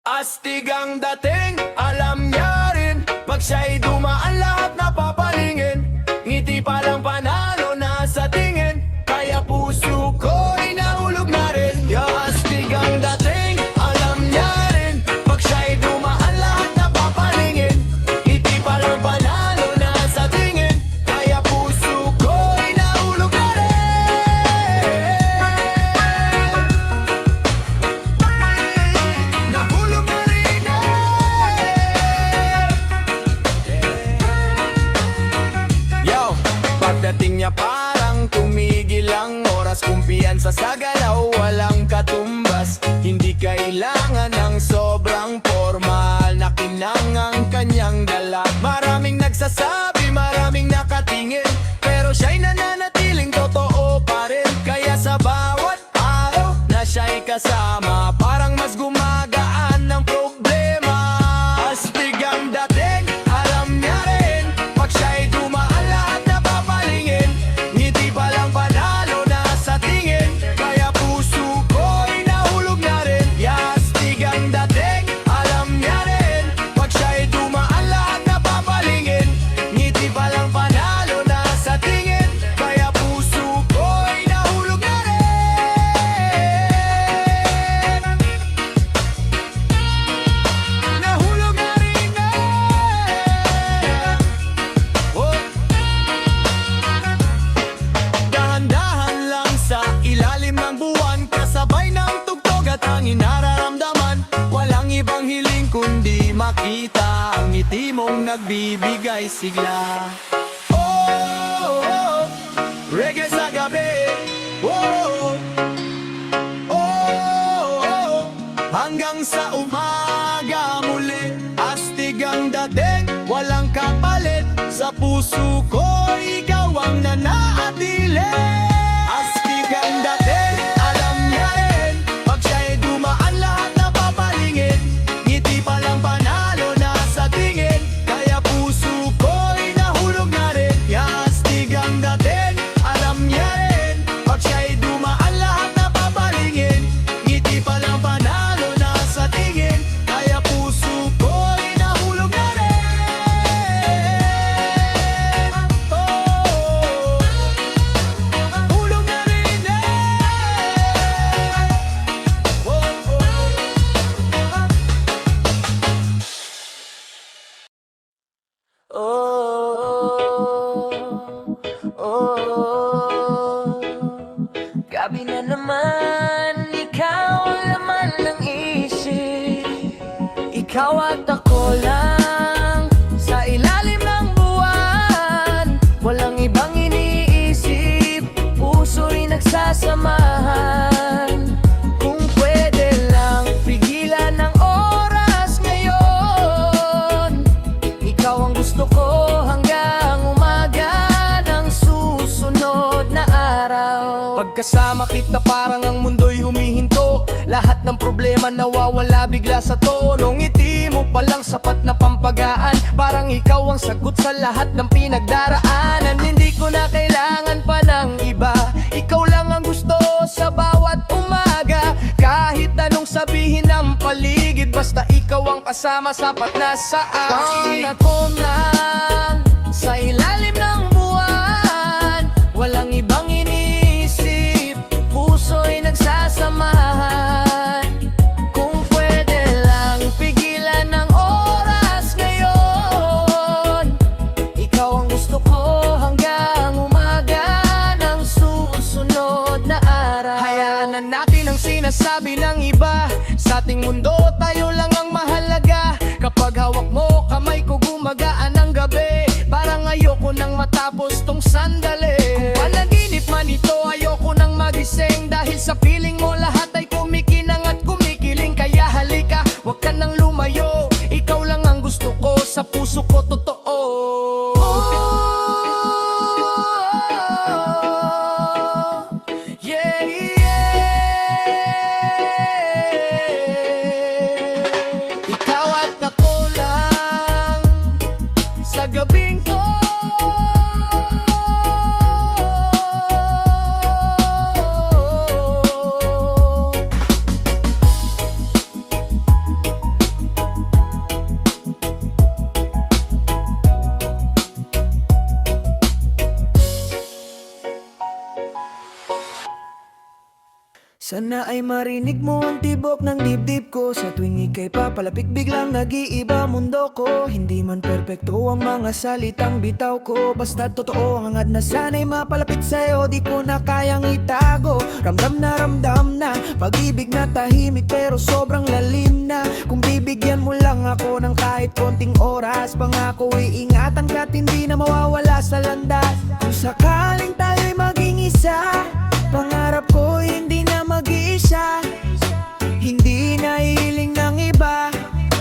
Astig ang dating, alam niya rin. Pag siya'y dumaan lahat napapalingin. Ngiti pa lang panalo na sa tingin. Kaya puso ko'y nahulog na rin. Astig ang dating, alam niya rin. Pag siya'y dumaan lahat napapalingin. Ngiti pa lang panalo na sa tingin. Kaya puso ko'y nahulog na rin. Nahulog na rin Yo, pagdating niya parang tumigil ang oras. Kumpiyansa sa galaw, walang katumbas. Hindi kailangan ng sobrang formal. Nakinang ang kanyang dala. Maraming nagsasabi, maraming nakatingin, pero siya'y nananatiling totoo pa rin. Kaya sa bawat araw na siya'y kasama, parang mas gumagaan ng problema. Astig ang dating, alam niya rin. Pag siya'y dumaan lahat napapalingin. Ngiti pa lang panalo na sa tingin. Kaya puso ko'y nahulog na rin. Astig ang dating, alam niya rin. Pag siya'y dumaan lahat napapalingin. Ngiti pa lang panalo na sa tingin. Kaya puso ko'y nahulog na rin. Nahulog na rin Oh. Dahan-dahan lang sa ilalim ng buwan, kasabay ng tugtog at hangin nararamdaman. Walang ibang hiling kundi makita ang ngiti mong nagbibigay sigla. Oh, oh, reggae sa gabi. Oh, oh, oh, hanggang sa umaga muli. Astig ang dating, walang kapalit. Sa puso ko, ikaw ang nanaatili. Astig ang dating, alam niya rin. Pag siya'y dumaan lahat napapalingin. Ngiti pa lang panalo na sa tingin. Kaya puso ko'y nahulog na rin. Astig ang dating, alam niya rin. Pag siya'y dumaan lahat napapalingin. Ngiti pa lang panalo na sa tingin. Kaya puso ko'y nahulog na rin. Oh, hulog na rin Oh, oh, oh. Gabi na naman, ikaw ang laman ng isip. Ikaw at ako lang sa ilalim ng buwan. Walang ibang iniisip, puso'y nagsasamahan. Kung pwede lang, pigilan ng oras ngayon. Ikaw ang gusto ko hanggang umaga ng susunod na araw. Pagkasama kita parang ang mundo'y humihinto. Lahat ng problema nawawala bigla sa tono. Ngiti mo palang sapat na pampagaan. Parang ikaw ang sagot sa lahat ng pinagdaraanan. Hindi ko na kailangan pa ng iba. Ikaw lang ang gusto sa bawat umaga. Kahit anong sabihin ng paligid, basta ikaw ang kasama, sapat na sa akin. Ako lang sa ilalim ng buwan. Walang ibang iniisip, puso'y nagsasamahan. Kung pwede lang, pigilan ng oras ngayon. Ikaw ang gusto ko hanggang umaga ng susunod na araw. Hayaan na natin ang sinasabi ng iba. Sa ating mundo, tayo lang ang mahalaga. Kapag hawak mo, kamay ko gumagaan ng gabi. Parang ayoko nang matapos tong sandali. Kung panaginip man ito, ayoko nang magising. Dahil sa piling mo, lahat ay kumikinang at kumikiling. Kaya halika, wag ka nang lumayo. Ikaw lang ang gusto ko, sa puso ko totoo. Yeah, yeah. Ikaw at ako lang sa gabing to. Sana ay marinig mo ang tibok ng dibdib ko. Sa tuwing ika'y papalapit biglang nag-iiba mundo ko. Hindi man perpekto ang mga salitang bitaw ko, basta totoo ang hangad na sana'y mapalapit sa'yo. Di ko na kayang itago, ramdam na pag-ibig na tahimik pero sobrang lalim na. Kung bibigyan mo lang ako ng kahit konting oras, pangako iingatan ka't hindi na mawawala sa landas. Kung sakaling tayo'y maging isa, pangarap ko hindi na mag-iisa. Hindi na hiling ng iba,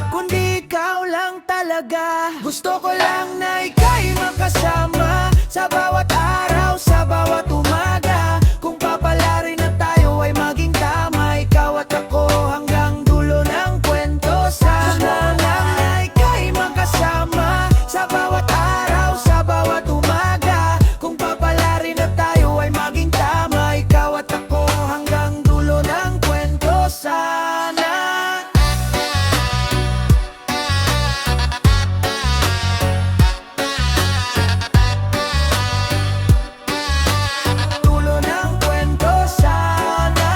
kundi ikaw lang talaga. Gusto ko lang na ika'y makasama sa bawat araw, sa bawat umaga. Kung papalarin na tayo ay maging tama, ikaw at ako hanggang dulo ng kwento. Sana lang na ika'y makasama sa bawat araw, sa bawat umaga. Kung papalarin na tayo ay maging tama, ikaw at ako hanggang dulo ng kwento. Sana dulo ng kwento, sana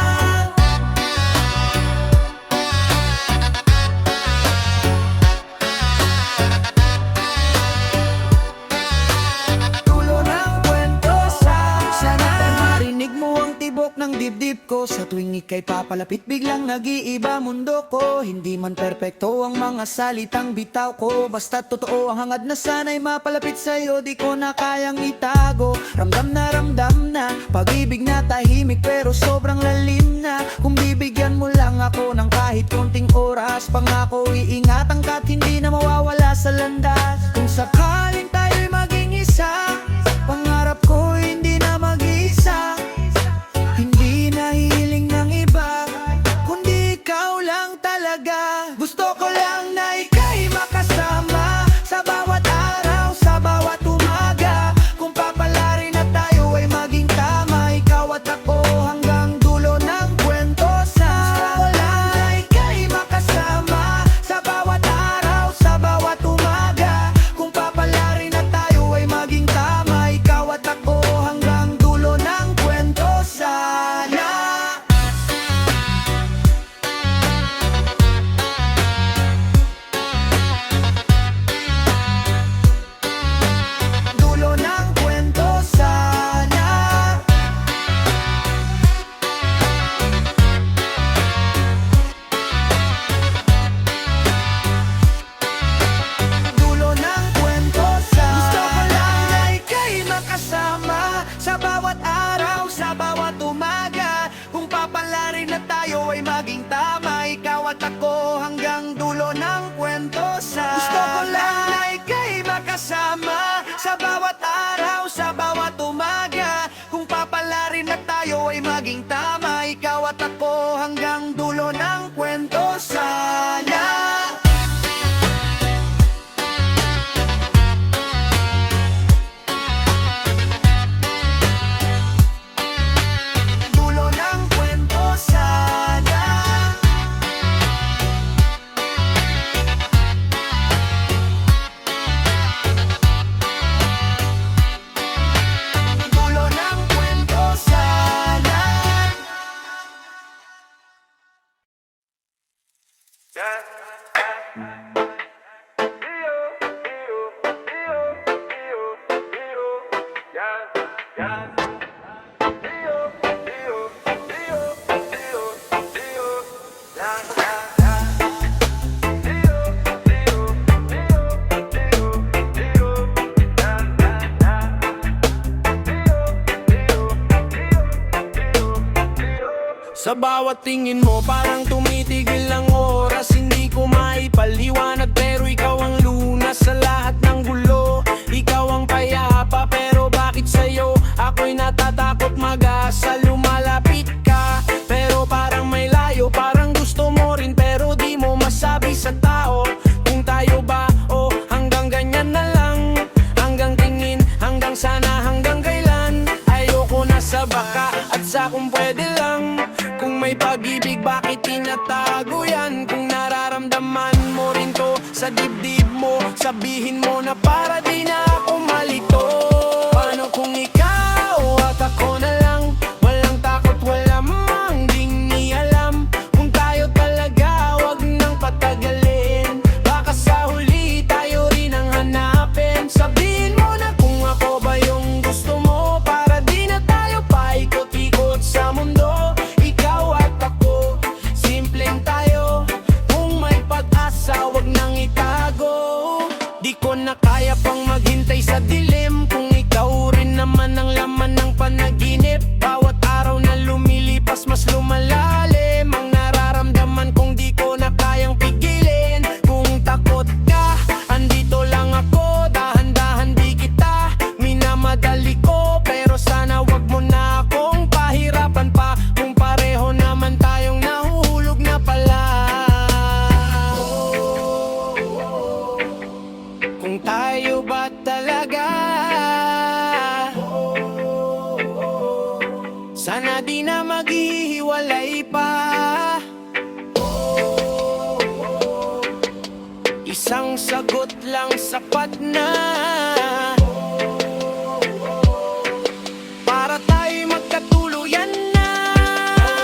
dulo ng kwento, sana marinig mo ang tibok ng dibdib ko. Sa tuwing ika'y papalapit biglang nag-iiba mundo ko. Hindi man perpekto ang mga salitang bitaw ko, basta totoo ang hangad na sana'y mapalapit sa'yo. Di ko na kayang itago, ramdam na pag-ibig na tahimik pero sobrang lalim na. Kung bibigyan mo lang ako ng kahit konting oras, pangako iingatan ka't hindi na mawawala sa landas. Kung sakaling tayo'y maging isa, pangarap ko hindi na mag-iisa. Hindi na hiling ng iba, kundi ikaw lang talaga. Gusto ko lang na ika'y makasama sa bawat araw, sa bawat umaga. Kung papalarin na tayo ay maging tama, ikaw at ako hanggang dulo ng kwento. Gusto ko lang na ika'y makasama sa bawat araw, sa bawat umaga. Kung papalarin na tayo ay maging tama, ikaw at ako hanggang dulo ng kwento. Sana dulo ng kwento, sana dulo ng kwento, sana gusto ko lang na ika'y makasama sa bawat araw, sa bawat umaga. Kung papalarin na tayo ay maging tama, ikaw at ako hanggang dulo ng kwento. Gusto ko lang na ika'y makasama sa bawat araw, sa bawat umaga. Kung papalarin na tayo ay maging tama, ikaw at ako hanggang dulo ng kwento. Sana dulo ng kwento, sana dulo ng kwento, sana Sa bawat tingin mo parang tumitigil ang oras. Hindi ko maipaliwanag pero ikaw ang lunas sa lahat ng gulo. Ikaw ang payapa pero bakit sa'yo ako'y natatakot mag-asa. Lumalapit ka pero parang may layo, parang gusto mo rin pero di mo masabi sa tao kung tayo ba o hanggang ganyan na lang. Hanggang tingin, hanggang sana, hanggang kailan. Ayoko na sa baka at sa kung pwede lang. Kung may pag-ibig bakit tinatago yan? Kung nararamdaman mo rin to sa dibdib mo, sabihin mo na para di na ako malito. Paano kung ikaw at ako na lang? Walang takot, wala mang dingin. ko na kaya pang maghintay sa dilim. Kung ikaw rin naman ang laman ng panaginip, bawat araw na lumilipas mas lumalalim ang nararamdaman kong di ko na kayang pigilin. Kung takot ka, andito lang ako, dahan-dahan di kita minamadali ko. Pero sana wag mo na akong pahirapan pa, kung pareho naman tayong nahuhulog na pala. Kung tayo ba talaga, sana di na maghihiwalay pa. Isang sagot lang sapat na para tayo'y magkatuluyan na.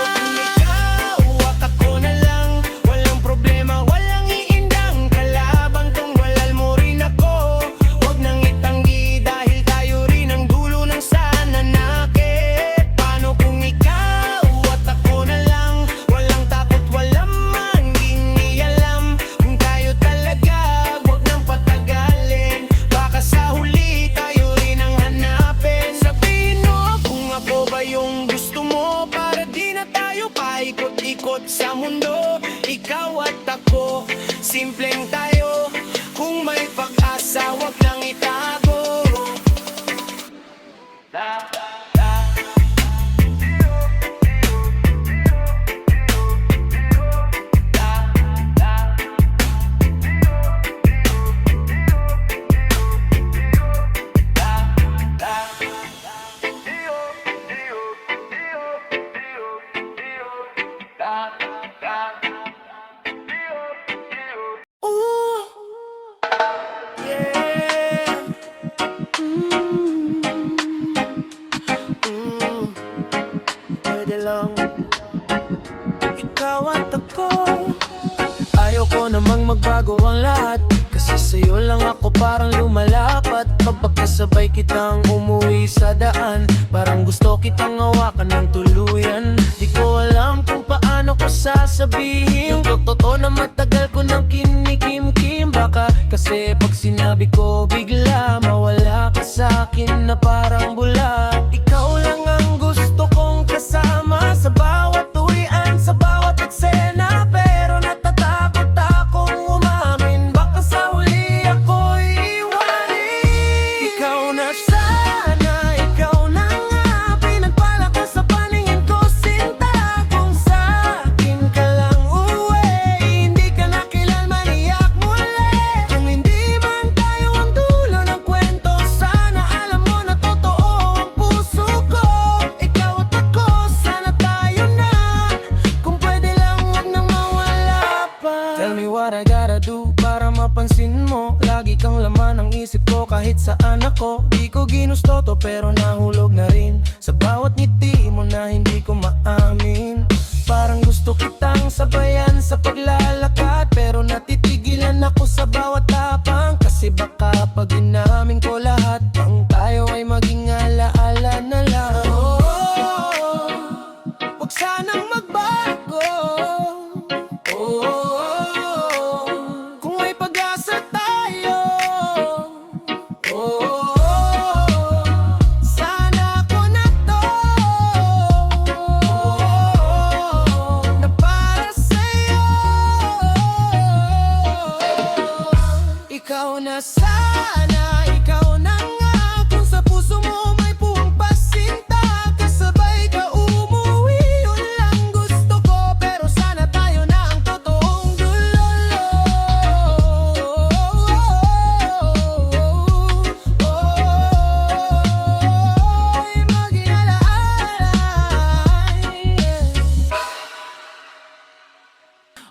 Kung ikaw at ako na lang, walang problema, walang iindang kalaban. Kung walal mo rin ako, huwag nang itanggi, dahil tayo rin ang dulo ng sananakit. Paano kung ikaw at ako na lang, walang takot, walang manging alam. Kung tayo talaga, huwag nang patagalin, baka sa huli tayo rin ang hanapin. Sabihin mo kung ako ba yung gusto mo, para di na tayo paikot-ikot sa mundo. Ikaw at ako, simpleng tayo, kung may pag-asa huwag nang itago. Ooh, yeah. Pwede lang ikaw at ako. Ayoko namang magbago ang lahat, kasi sa'yo lang ako parang lumalapat. Pagkasabay kitang umuwi sa daan, parang gusto kitang hawakan ng tuluyan. Di ko alam kung paano ko sasabihin yung totoo na matagal ko nang kinikimkim. Baka kasi pag sinabi ko bigla mawala ka sa'kin na parang bula. Ikaw lang ang gusto kong kasama sa bawat uwian, sa bawat eksena. Pero natatakot akong umamin, baka sa huli ako'y iwanin. Ikaw na sana, ikaw na nga, pinagpala ko sa paningin ko, sinta. Kung sa'kin ka lang uwi, hindi ka na kailanman iyak muli. Kung hindi man tayo ang dulo ng kwento, sana alam mo na totoo ang puso ko. Ikaw at ako, sana tayo na, kung pwede lang wag nang mawala pa. Tell me what I gotta do para mapansin mo, lagi kang laman ng isip ko kahit saan ako. Di ko ginusto to pero nahulog na rin sa bawat ngiti mo na hindi ko maamin. Parang gusto kitang sabayan sa paglalakad, pero natitigilan ako sa bawat tapang. Kasi baka pag inamin ko lahat, ang tayo ay maging alaala na lang. Oh, wag sanang magbago. Oh, kung may pag-asa tayo. Oh, sana ako na to, na para sa'yo. Ikaw na sana, ikaw na nga, kung sa puso mo may puwang pasinta. Kasabay ka umuwi, yun lang gusto ko, pero sana tayo na ang totoong dulolo. Ay, maging alaalay.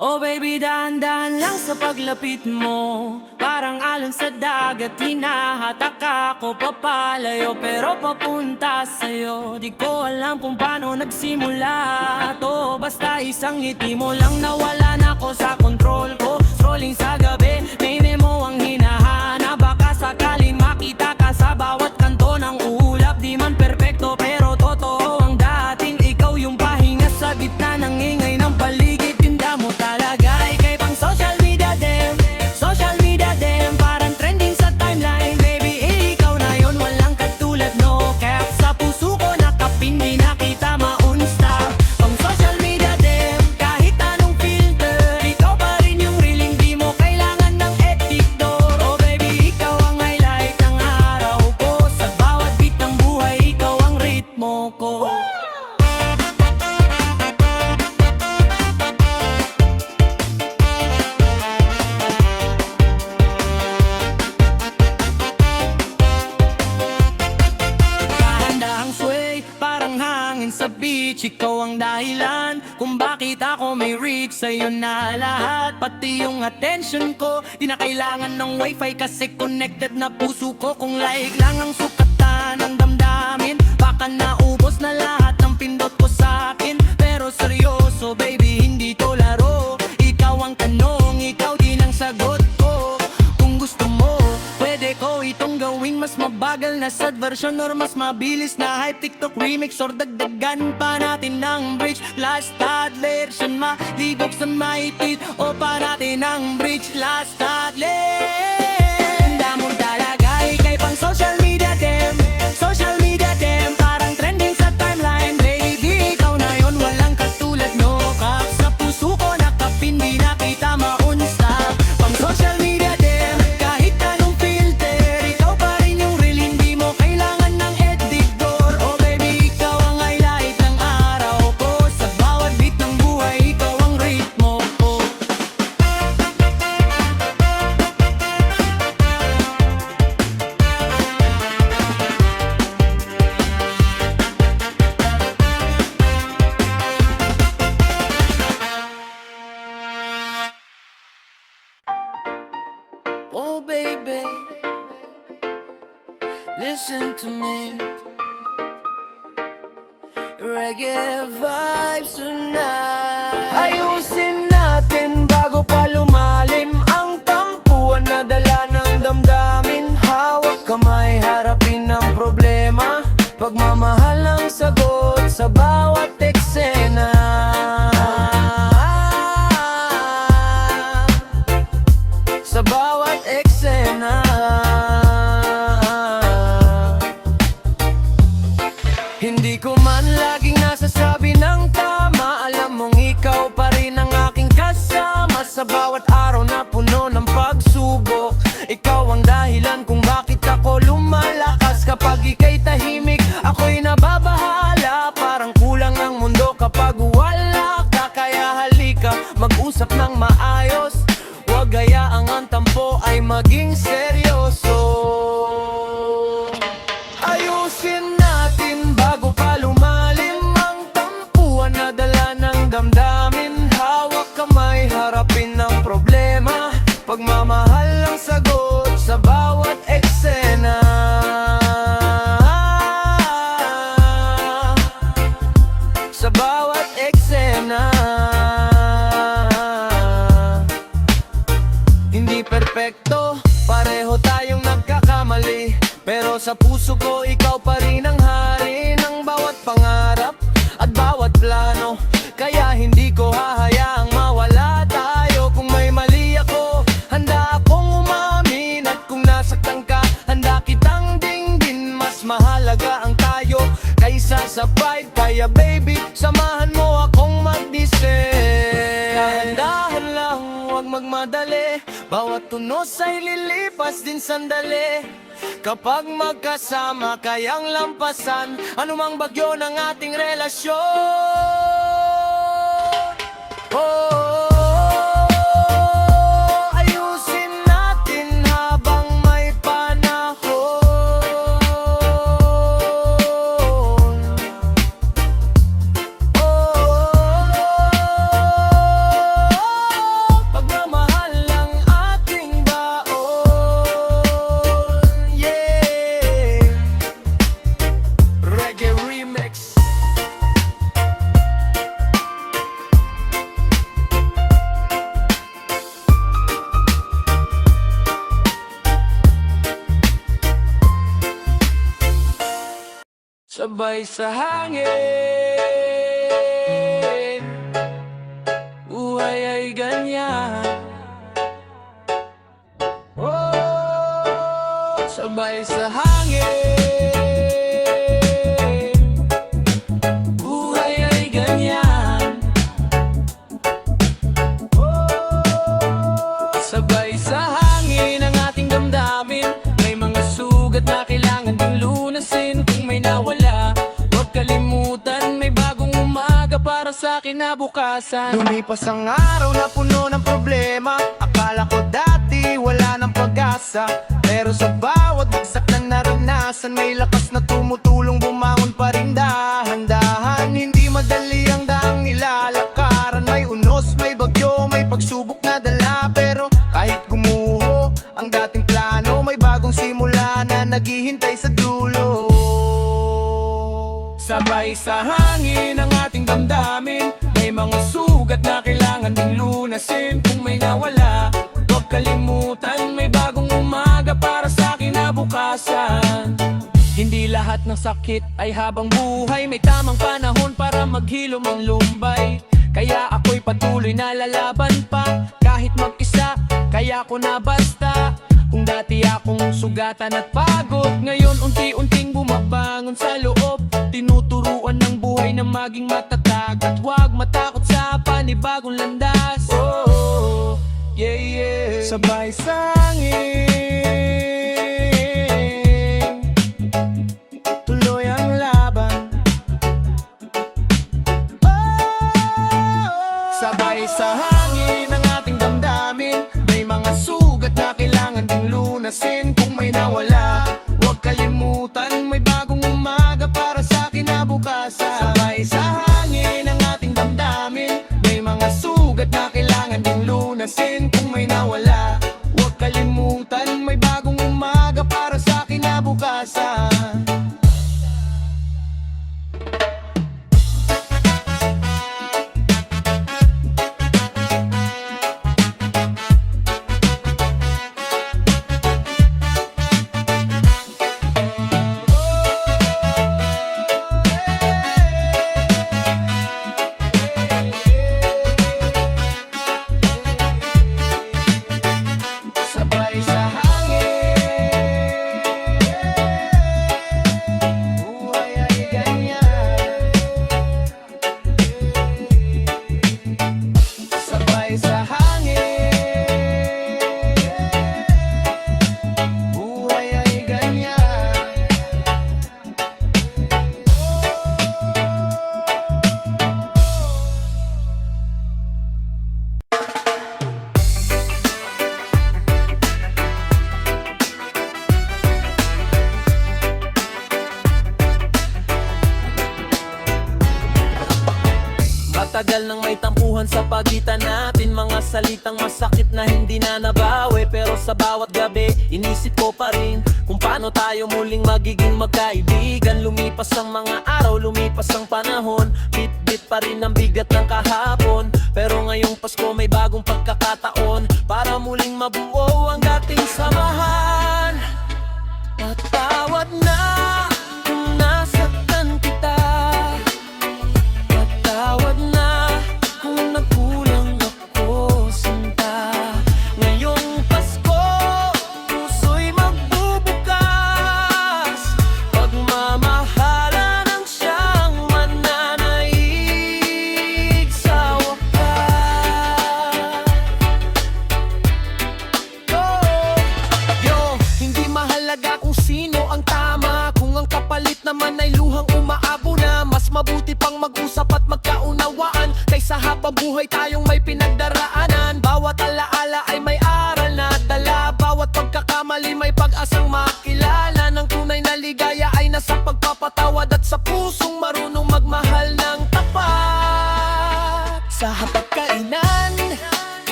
Oh baby, dahan-dahan lang sa paglapit mo, parang alon sa dagat, hinahatak ako papalayo, pero papunta sa'yo. Di ko alam kung paano nagsimula to, basta isang ngiti mo lang nawala na ako sa control ko. Scrolling sa gabi, may memo ang hinahanap, baka sakaling makita ka sa bawat kanto ng ulap. Di man perfecto pero totoo ang dating, ikaw yung pahinga sa gitna ng ingay ng paligid. Tinda mo talaga, ikay pang social media dem, parang trending beach. Ikaw ang dahilan kung bakit ako may reach. Sa'yo na lahat, pati yung attention ko. Di na kailangan ng wifi kasi connected na puso ko. Kung like lang ang sukatan ng damdamin, baka naubos na lahat ng pindot ko sa'kin. Pero seryoso baby, hindi to laro. Ikaw ang tanong, ikaw din ang sagot ko. Kung gusto mo, pwede ko itong gawing mas mabagal na sad version or mas mabilis na hype TikTok remix, or dagdagan pa natin ng bridge. Last adversion, malibog sa maipit, o pa natin ng bridge. Last adversion, damon talaga, ikay pang social media dem. Social media dem, parang trending sa timeline. Baby, ikaw na yun, walang katulad no cap. Sa puso ko nakapin, di na kita ma-unstop. Pang social media dem, kahit anong filter, ikaw pa rin yung real, hindi mo kailangan ng editor. Oh baby, ikaw ang highlight ng araw ko. Sa bawat beat ng buhay, ikaw ang ritmo ko. Oh baby, listen to me. Reggae vibes tonight. Ayusin natin bago pa lumalim ang tampuan na dala ng damdamin. Hawak kamay, harapin ang problema. Pagmamahal ang sagot sa bawat eksena. Sa bawat eksena. Hindi ko man laging nasasabi ng tama, alam mong ikaw pa rin ang aking kasama. Sa bawat araw na puno ng pagsubok, ikaw ang dahilan kung bakit ako lumalakas. Kapag ika'y tahimik, ako'y nababahala. Parang kulang ang mundo kapag wala ka. Kaya halika, mag-usap ng maayos, huwag hayaang ang tampo ay maging seryoso. Ayusin natin bago pa lumalim ang tampuan na dala ng damdamin. Hawak kamay, harapin ang problema. Pagmamahal ang sagot sa bawat eksena. Sa bawat eksena. Hindi perpekto, pareho tayong nagkakamali, pero sa puso ko ikaw pa rin ang hari ng bawat pangarap at bawat plano. Kaya hindi ko hahayaang mawala tayo. Kung may mali ako, handa akong umamin. At kung nasaktan ka, handa kitang dinggin. Mas mahalaga ang tayo kaysa sa pride. Kaya baby, samahan mo akong mag-descend. Dahan-dahan lang, huwag magmadali. Bawat tunos ay lilipas din sandali. Kapag magkasama, kayang lampasan anumang bagyo ng ating relasyon. Ayusin natin habang may panahon. Pagmamahal ang ating baon. Yeah, Reggae Remix. Sabay sa hangin, buhay ay ganyan. Oh, sabay sa hangin, buhay ay ganyan. Oh, sabay sa hangin ang ating damdamin. May mga sugat na kailangan ding lunasin. Kung may nawala, huwag kalimutan, may bagong umaga para sa kinabukasan. Lumipas ang araw na puno ng problema. Akala ko dati wala ng pag-asa, pero sa bawat bagsak na naranasan, may lakas na tumutulong bumangon pa rin dahan-dahan. Hindi madali nawala. Pero kahit gumuho ang dating plano, may bagong simula na naghihintay sa dulo. Sabay sa hangin ang ating damdamin, may mga sugat na kailangan ding lunasin. Kung may nawala, huwag kalimutan, may bagong umaga para sa kinabukasan. Hindi lahat ng sakit ay habang buhay, may tamang panahon para maghilom ang lumbay. Kaya ako'y patuloy na lalaban pa, kahit mag-isa, kaya ko na basta. Kung dati akong sugatan at pagod, ngayon unti-unting bumabangon sa loob. Tinuturuan ng buhay na maging matatag at huwag matakot sa panibagong landas. Oh, yeah, yeah. Sabay sa hangin, tuloy ang laban. Sabay sa hangin ang ating damdamin, may mga sugat na kailangan ding lunasin. Kung may nawala, huwag kalimutan, may bagong umaga para sa kinabukasan. Sabay sa hangin ang ating damdamin, may mga sugat na kailangan ding lunasin. Kung may nawala, huwag kalimutan, may bagong umaga para sa kinabukasan. Sabay sa hangin, buhay ay ganyan. Sabay sa hangin, buhay ay ganyan. Matagal nang may tampuhan sa pagitan natin, mga salitang masakit na hindi na nabawi. Pero sa bawat gabi, inisip ko pa rin kung paano tayo muling magiging magkaibigan. Lumipas ang mga araw, lumipas ang panahon, bit-bit pa rin ang bigat ng kahapon. Pero ngayong Pasko may bagong pagkakataon para muling mabuo ang dating samahan. Patawad na kung nasaktan kita, patawad na kung nagkulang ako, sinta. Ngayong Pasko, puso'y magbubukas, pagmamahalan ang siyang mananaig sa wakas. Yo, hindi mahalaga kung sino ang tama, kung ang kapalit naman ay luhang umaabo na. Mas mabuti pang mag-usap at magkaunawaan, kaysa habang buhay tayong may pinagdaraanan. Bawat alaala ay may